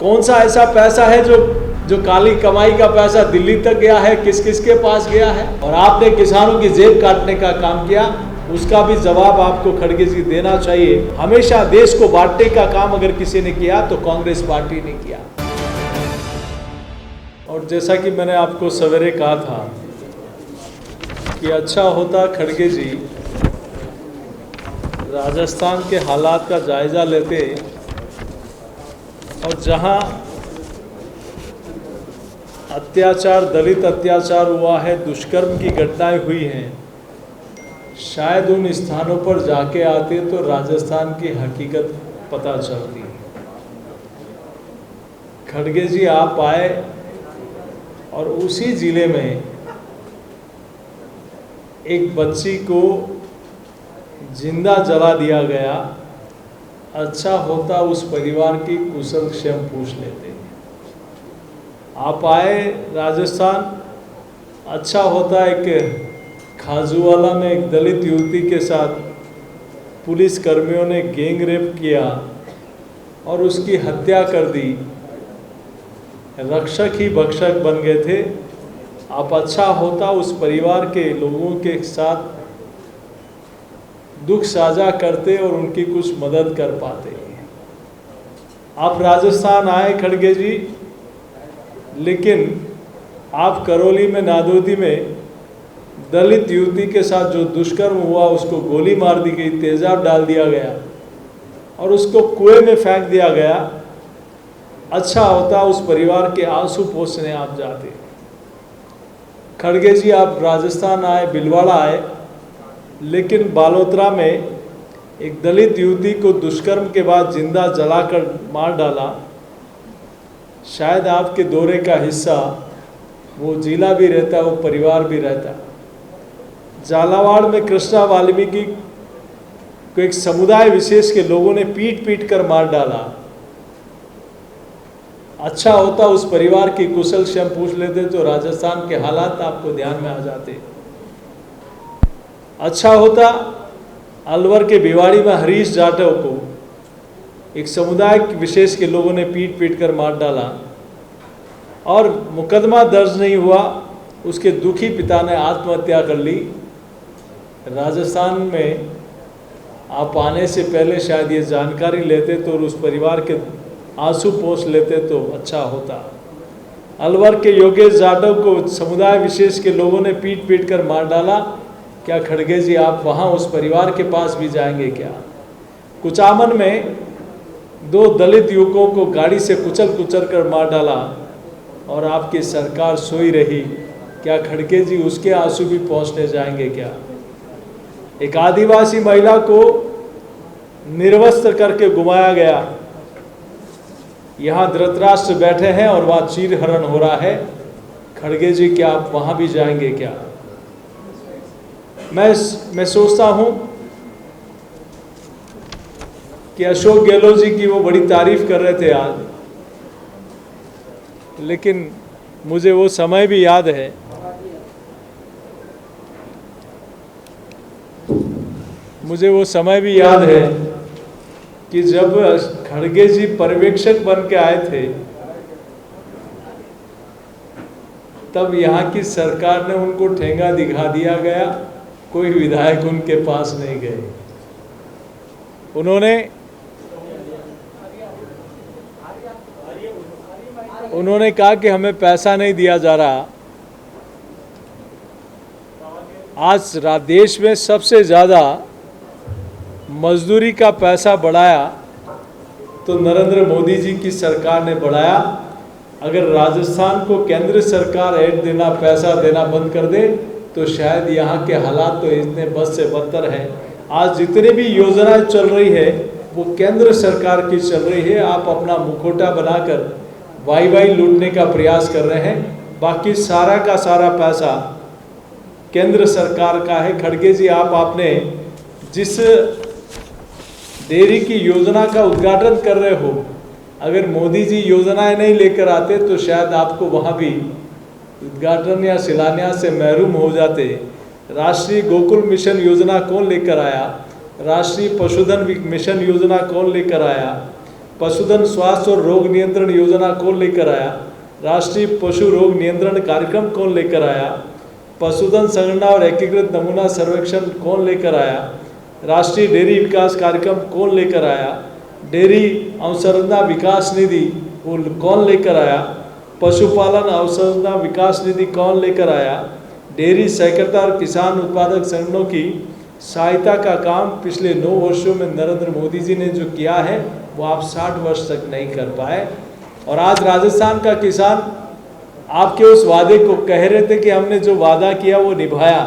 कौन सा ऐसा पैसा है जो काली कमाई का पैसा दिल्ली तक गया है, किस किस के पास गया है? और आपने किसानों की जेब काटने का काम किया, उसका भी जवाब आपको खड़गे जी देना चाहिए। हमेशा देश को बांटने का काम अगर किसी ने किया तो कांग्रेस पार्टी ने किया। और जैसा कि मैंने आपको सवेरे कहा था कि अच्छा होता खड़गे जी राजस्थान के हालात का जायजा लेते और जहां अत्याचार, दलित अत्याचार हुआ है, दुष्कर्म की घटनाएं हुई हैं, शायद उन स्थानों पर जाके आते तो राजस्थान की हकीकत पता चलती। खड़गे जी आप आए और उसी जिले में एक बच्ची को जिंदा जला दिया गया। अच्छा होता उस परिवार की कुशल क्षेम पूछ लेते। आप आए राजस्थान, अच्छा होता एक खाजूवाला में एक दलित युवती के साथ पुलिस कर्मियों ने गैंग रेप किया और उसकी हत्या कर दी। रक्षक ही भक्षक बन गए थे। आप अच्छा होता उस परिवार के लोगों के साथ दुख साझा करते और उनकी कुछ मदद कर पाते। आप राजस्थान आए खड़गे जी, लेकिन आप करौली में, नादौदी में दलित युवती के साथ जो दुष्कर्म हुआ उसको गोली मार दी गई, तेजाब डाल दिया गया और उसको कुएं में फेंक दिया गया। अच्छा होता उस परिवार के आंसू पोंछने आप जाते। खड़गे जी आप राजस्थान आए, भिलवाड़ा आए, लेकिन बालोतरा में एक दलित युवती को दुष्कर्म के बाद जिंदा जलाकर मार डाला। शायद आपके दौरे का हिस्सा वो जिला भी रहता, वो परिवार भी रहता। झालावाड़ में कृष्णा वाल्मीकि को एक समुदाय विशेष के लोगों ने पीट पीट कर मार डाला। अच्छा होता उस परिवार की कुशल क्षेम पूछ लेते तो राजस्थान के हालात आपको ध्यान में आ जाते। अच्छा होता अलवर के भिवाड़ी में हरीश जाटव को एक समुदाय विशेष के लोगों ने पीट पीट कर मार डाला और मुकदमा दर्ज नहीं हुआ। उसके दुखी पिता ने आत्महत्या कर ली। राजस्थान में आप आने से पहले शायद ये जानकारी लेते तो और उस परिवार के आंसू पोंछ लेते तो अच्छा होता। अलवर के योगेश जाटव को समुदाय विशेष के लोगों ने पीट पीट कर मार डाला। क्या खड़गे जी आप वहाँ उस परिवार के पास भी जाएंगे क्या? कुचामन में 2 दलित युवकों को गाड़ी से कुचल कुचल कर मार डाला और आपकी सरकार सोई रही। क्या खड़गे जी उसके आंसू भी पहुँचने जाएंगे क्या? एक आदिवासी महिला को निर्वस्त्र करके घुमाया गया। यहाँ धृतराष्ट्र बैठे हैं और वहाँ चीरहरण हो रहा है। खड़गे जी क्या आप वहाँ भी जाएंगे क्या? मैं सोचता हूँ कि अशोक गहलोत जी की वो बड़ी तारीफ कर रहे थे आज, लेकिन मुझे वो समय भी याद है कि जब खड़गे जी पर्यवेक्षक बन के आए थे तब यहाँ की सरकार ने उनको ठेंगा दिखा दिया गया। कोई विधायक उनके पास नहीं गए। उन्होंने कहा कि हमें पैसा नहीं दिया जा रहा। आज देश में सबसे ज़्यादा मजदूरी का पैसा बढ़ाया तो नरेंद्र मोदी जी की सरकार ने बढ़ाया। अगर राजस्थान को केंद्र सरकार ऐड देना, पैसा देना बंद कर दे तो शायद यहाँ के हालात तो इतने बद से बदतर हैं। आज जितने भी योजनाएं चल रही है वो केंद्र सरकार की चल रही है। आप अपना मुखौटा बनाकर वाई लूटने का प्रयास कर रहे हैं। बाकी सारा का सारा पैसा केंद्र सरकार का है। खड़गे जी आपने जिस डेयरी की योजना का उद्घाटन कर रहे हो, अगर मोदी जी योजनाएं नहीं लेकर आते तो शायद आपको वहाँ भी उद्घाटन या शिलान्यास से महरूम हो जाते। राष्ट्रीय गोकुल मिशन योजना कौन लेकर आया? राष्ट्रीय पशुधन मिशन योजना कौन लेकर आया? पशुधन स्वास्थ्य और रोग नियंत्रण योजना कौन लेकर आया? राष्ट्रीय पशु रोग नियंत्रण कार्यक्रम कौन लेकर आया? पशुधन संगणना और एकीकृत नमूना सर्वेक्षण कौन लेकर आया? राष्ट्रीय डेयरी विकास कार्यक्रम कौन लेकर आया? डेयरी अवसंरचना विकास निधि कौन लेकर आया? पशुपालन अवसंरचना विकास निधि कौन लेकर आया? डेयरी सहकारिता और किसान उत्पादक संगठनों की सहायता का काम पिछले 9 वर्षों में नरेंद्र मोदी जी ने जो किया है वो आप 60 वर्ष तक नहीं कर पाए। और आज राजस्थान का किसान आपके उस वादे को कह रहे थे कि हमने जो वादा किया वो निभाया।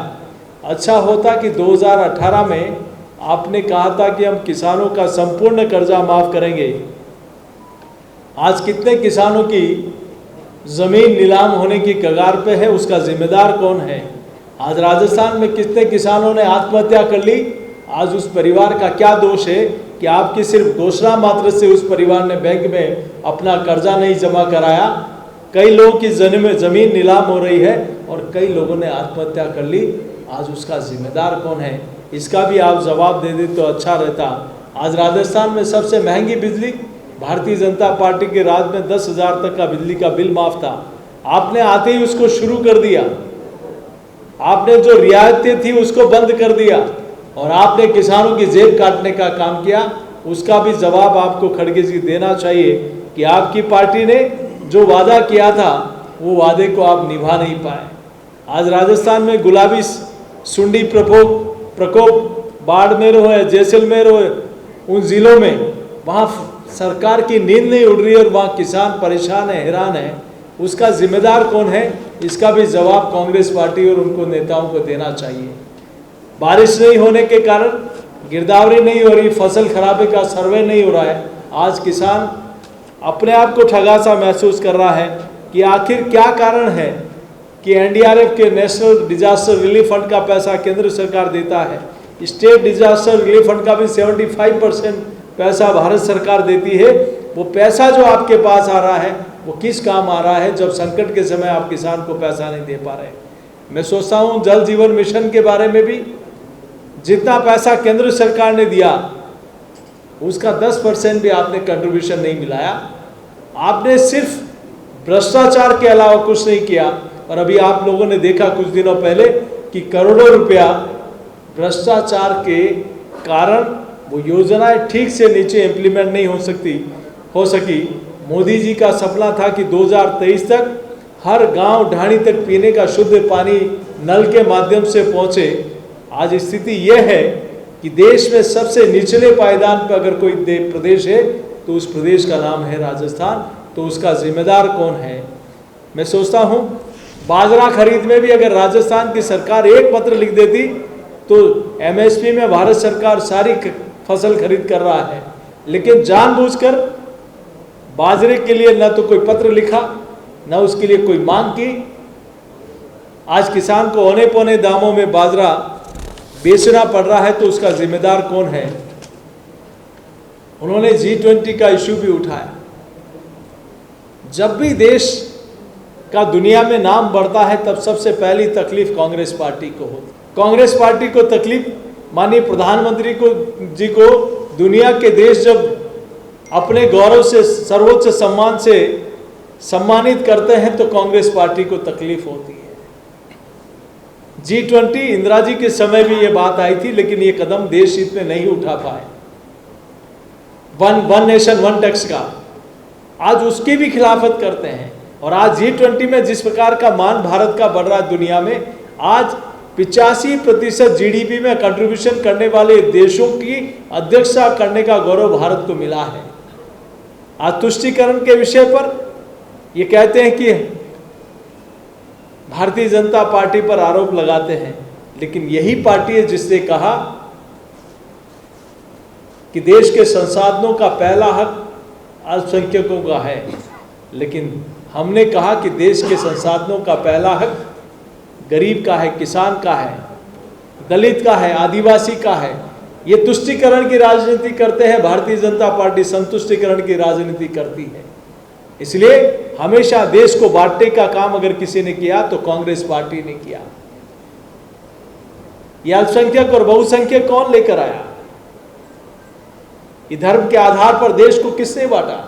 अच्छा होता कि 2018 में आपने कहा था कि हम किसानों का संपूर्ण कर्जा माफ करेंगे। आज कितने किसानों की जमीन नीलाम होने की कगार पे है, उसका जिम्मेदार कौन है? आज राजस्थान में कितने किसानों ने आत्महत्या कर ली? आज उस परिवार का क्या दोष है कि आपकी सिर्फ घोषणा मात्र से उस परिवार ने बैंक में अपना कर्जा नहीं जमा कराया? कई लोगों की जमीन नीलाम हो रही है और कई लोगों ने आत्महत्या कर ली। आज उसका जिम्मेदार कौन है? इसका भी आप जवाब दे दें तो अच्छा रहता। आज राजस्थान में सबसे महंगी बिजली भारतीय जनता पार्टी के राज में 10,000 तक का बिजली का बिल माफ था। आपने आते ही उसको शुरू कर दिया। आपने जो रियायतें थी उसको बंद कर दिया और आपने किसानों की जेब काटने का काम किया। उसका भी जवाब आपको खड़गे जी देना चाहिए कि आपकी पार्टी ने जो वादा किया था वो वादे को आप निभा नहीं पाए। आज राजस्थान में गुलाबी सुंडी प्रकोप बाड़मेर हो या जैसलमेर हो, उन जिलों में वहाँ सरकार की नींद नहीं उड़ रही और वहाँ किसान परेशान है, हैरान है। उसका जिम्मेदार कौन है? इसका भी जवाब कांग्रेस पार्टी और उनको नेताओं को देना चाहिए। बारिश नहीं होने के कारण गिरदावरी नहीं हो रही, फसल खराबे का सर्वे नहीं हो रहा है। आज किसान अपने आप को ठगा सा महसूस कर रहा है कि आखिर क्या कारण है कि एनडीआरएफ के नेशनल डिजास्टर रिलीफ फंड का पैसा केंद्र सरकार देता है, स्टेट डिजास्टर रिलीफ फंड का भी 75% पैसा भारत सरकार देती है। वो पैसा जो आपके पास आ रहा है वो किस काम आ रहा है जब संकट के समय आप किसान को पैसा नहीं दे पा रहे? मैं सोचता हूँ जल जीवन मिशन के बारे में भी जितना पैसा केंद्र सरकार ने दिया उसका 10% भी आपने कंट्रीब्यूशन नहीं मिलाया। आपने सिर्फ भ्रष्टाचार के अलावा कुछ नहीं किया। और अभी आप लोगों ने देखा कुछ दिनों पहले कि करोड़ों रुपया भ्रष्टाचार के कारण वो योजनाएं ठीक से नीचे इम्प्लीमेंट नहीं हो सकी। मोदी जी का सपना था कि 2023 तक हर गांव ढाणी तक पीने का शुद्ध पानी नल के माध्यम से पहुंचे। आज स्थिति यह है कि देश में सबसे निचले पायदान पर अगर कोई प्रदेश है तो उस प्रदेश का नाम है राजस्थान। तो उसका जिम्मेदार कौन है? मैं सोचता हूँ बाजरा खरीद में भी अगर राजस्थान की सरकार एक पत्र लिख देती तो एमएसपी में भारत सरकार सारी फसल खरीद कर रहा है, लेकिन जानबूझकर बाजरे के लिए न तो कोई पत्र लिखा न उसके लिए कोई मांग की। आज किसान को औने पौने दामों में बाजरा बेचना पड़ रहा है तो उसका जिम्मेदार कौन है? उन्होंने G20 का इश्यू भी उठाया। जब भी देश का दुनिया में नाम बढ़ता है तब सबसे पहली तकलीफ कांग्रेस पार्टी को होती। कांग्रेस पार्टी को तकलीफ माननीय प्रधानमंत्री जी को दुनिया के देश जब अपने गौरव से सर्वोच्च सम्मान से सम्मानित करते हैं तो कांग्रेस पार्टी को तकलीफ होती है। G20 इंदिरा जी के समय भी ये बात आई थी, लेकिन ये कदम देश हित में नहीं उठा पाए। वन नेशन वन टैक्स का आज उसकी भी खिलाफत करते हैं। और आज G20 में जिस प्रकार का मान भारत का बढ़ रहा है दुनिया में, आज 85% जीडीपी में कंट्रीब्यूशन करने वाले देशों की अध्यक्षता करने का गौरव भारत को मिला है। आज तुष्टीकरण के विषय पर ये कहते हैं कि भारतीय जनता पार्टी पर आरोप लगाते हैं, लेकिन यही पार्टी है जिसने कहा कि देश के संसाधनों का पहला हक अल्पसंख्यकों का है। लेकिन हमने कहा कि देश के संसाधनों का पहला हक गरीब का है, किसान का है, दलित का है, आदिवासी का है। ये तुष्टीकरण की राजनीति करते हैं, भारतीय जनता पार्टी संतुष्टीकरण की राजनीति करती है। इसलिए हमेशा देश को बांटने का काम अगर किसी ने किया तो कांग्रेस पार्टी ने किया। ये अल्पसंख्यक और बहुसंख्यक कौन लेकर आया? ये धर्म के आधार पर देश को किसने बांटा?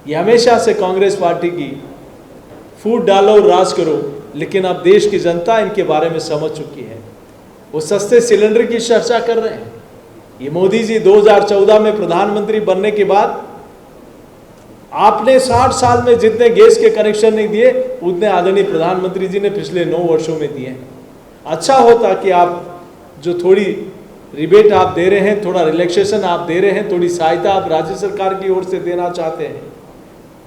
ये हमेशा से कांग्रेस पार्टी की फूट डालो राज करो, लेकिन अब देश की जनता इनके बारे में समझ चुकी है। वो सस्ते सिलेंडर की चर्चा कर रहे हैं। ये मोदी जी 2014 में प्रधानमंत्री बनने के बाद आपने 60 साल में जितने गैस के कनेक्शन नहीं दिए, उतने आदरणीय प्रधानमंत्री जी ने पिछले 9 वर्षों में दिए हैं। अच्छा होता कि आप जो थोड़ी रिबेट आप दे रहे हैं, थोड़ा रिलैक्सेशन आप दे रहे हैं, थोड़ी सहायता आप राज्य सरकार की ओर से देना चाहते हैं,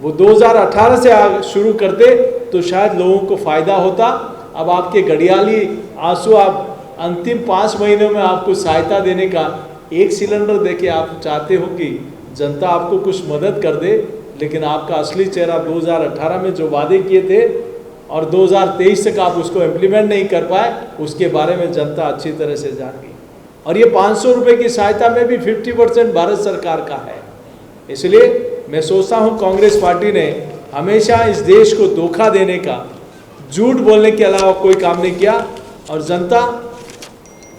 वो 2018 से शुरू करते तो शायद लोगों को फायदा होता। अब आपके घड़ियाली आंसू, आप अंतिम 5 महीनों में आपको सहायता देने का 1 सिलेंडर देके आप चाहते हो कि जनता आपको कुछ मदद कर दे, लेकिन आपका असली चेहरा 2018 में जो वादे किए थे और 2023 तक आप उसको इम्प्लीमेंट नहीं कर पाए, उसके बारे में जनता अच्छी तरह से जान गई। और ये 500 रुपये की सहायता में भी 50% भारत सरकार का है। इसलिए मैं सोचता हूँ कांग्रेस पार्टी ने हमेशा इस देश को धोखा देने का, झूठ बोलने के अलावा कोई काम नहीं किया। और जनता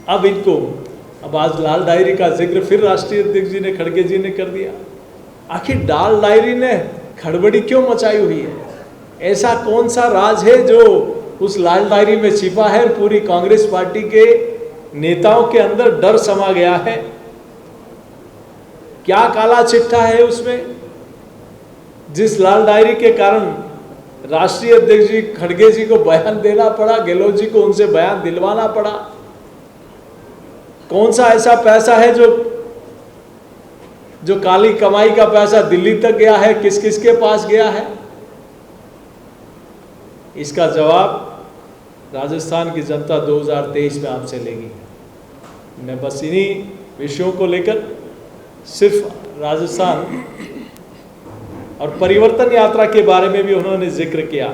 अब इनको, अब आज लाल डायरी का जिक्र फिर राष्ट्रीय अध्यक्ष जी ने, खड़गे जी ने कर दिया। आखिर लाल डायरी ने खड़बड़ी क्यों मचाई हुई है? ऐसा कौन सा राज है जो उस लाल डायरी में छिपा है? पूरी कांग्रेस पार्टी के नेताओं के अंदर डर समा गया है। क्या काला चिट्ठा है उसमें, जिस लाल डायरी के कारण राष्ट्रीय अध्यक्ष जी खड़गे जी को बयान देना पड़ा, गहलोत जी को उनसे बयान दिलवाना पड़ा? कौन सा ऐसा पैसा है जो काली कमाई का पैसा दिल्ली तक गया है, किस किस के पास गया है? इसका जवाब राजस्थान की जनता 2023 में आपसे लेगी। मैं बस इन्हीं विषयों को लेकर सिर्फ राजस्थान और परिवर्तन यात्रा के बारे में भी उन्होंने जिक्र किया।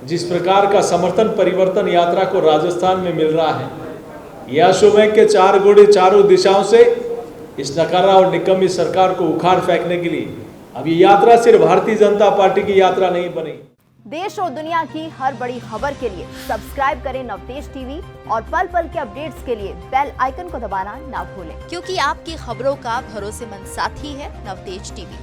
जिस प्रकार का समर्थन परिवर्तन यात्रा को राजस्थान में मिल रहा है, यह अश्वमेघ के 4 घोड़े चारों दिशाओं से इस नकारा और निकम्मी सरकार को उखाड़ फेंकने के लिए अब ये यात्रा सिर्फ भारतीय जनता पार्टी की यात्रा नहीं बनी। देश और दुनिया की हर बड़ी खबर के लिए सब्सक्राइब करें नवतेज टीवी और पल पल के अपडेट्स के लिए बेल आइकन को दबाना ना भूलें, क्योंकि आपकी खबरों का भरोसेमंद साथी है नवतेज टीवी।